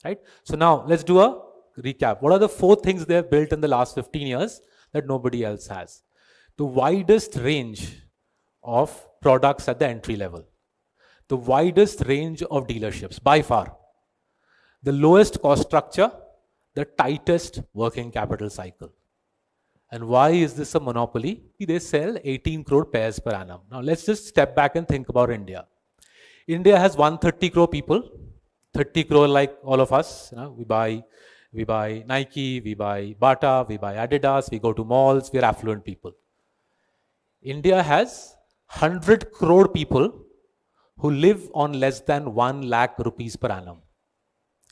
right? So now let's do a recap. What are the 4 things they have built in the last 15 years that nobody else has? The widest range of products at the entry level, the widest range of dealerships by far, the lowest cost structure, the tightest working capital cycle. And why is this a monopoly? They sell 18 crore pairs per annum. Now let's just step back and think about India. India has 130 crore people, 30 crore like all of us. We buy Nike, we buy Bata, we buy Adidas, we go to malls, we are affluent people. India has 100 crore people who live on less than 1 lakh rupees per annum.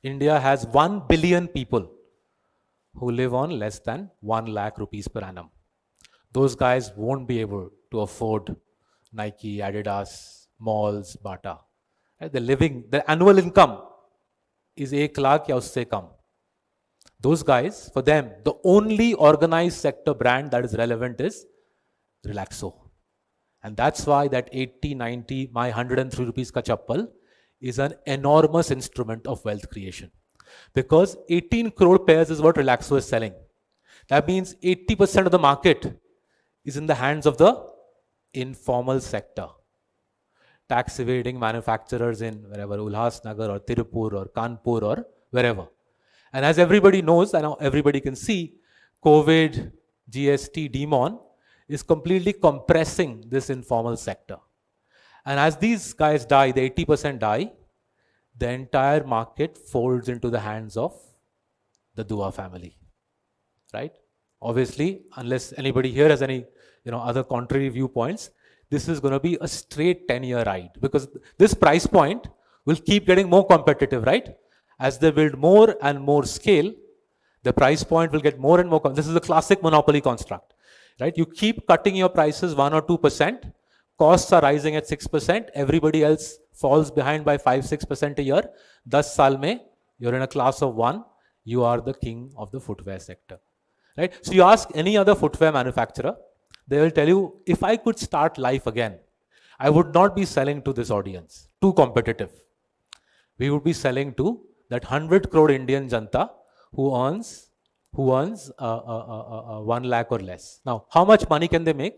India has 1 billion people who live on less than 1 lakh rupees per annum. Those guys won't be able to afford Nike, Adidas, malls, Bata. The annual income is 1 lakh ya usse kam. Those guys, for them, the only organized sector brand that is relevant is Relaxo. And that's why that 80, 90, my 103 rupees ka chappal is an enormous instrument of wealth creation. Because 18 crore pairs is what Relaxo is selling. That means 80% of the market is in the hands of the informal sector. Tax evading manufacturers in wherever, Ulhasnagar or Tirupur or Kanpur or wherever. And as everybody knows, and now everybody can see, COVID, GST, demon is completely compressing this informal sector. And as these guys die, the 80% die, the entire market folds into the hands of the Dua family, right? Obviously, unless anybody here has any other contrary viewpoints, this is going to be a straight 10-year ride, because this price point will keep getting more competitive, right? As they build more and more scale, the price point will get more and more. This is a classic monopoly construct, right? You keep cutting your prices 1 or 2%, costs are rising at 6%, everybody else falls behind by 5-6% a year. 10 saal mein, you're in a class of 1, you are the king of the footwear sector, right? So you ask any other footwear manufacturer, they will tell you, if I could start life again, I would not be selling to this audience, too competitive. We would be selling to that 100 crore Indian janta who earns 1 lakh or less. Now, how much money can they make?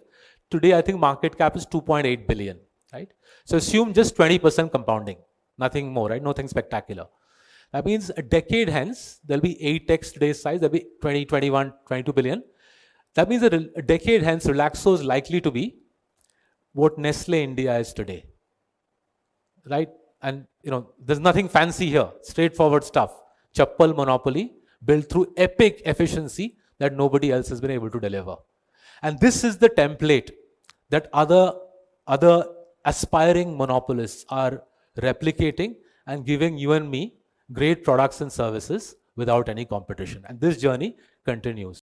Today, I think market cap is 2.8 billion, right? So assume just 20% compounding, nothing more, right? Nothing spectacular. That means a decade hence, there'll be 8x today's size, there'll be 20, 21, 22 billion. That means that a decade hence, Relaxo is likely to be what Nestle India is today, right? And there's nothing fancy here, straightforward stuff. Chappal monopoly built through epic efficiency that nobody else has been able to deliver. And this is the template that other aspiring monopolists are replicating and giving you and me great products and services without any competition. And this journey continues.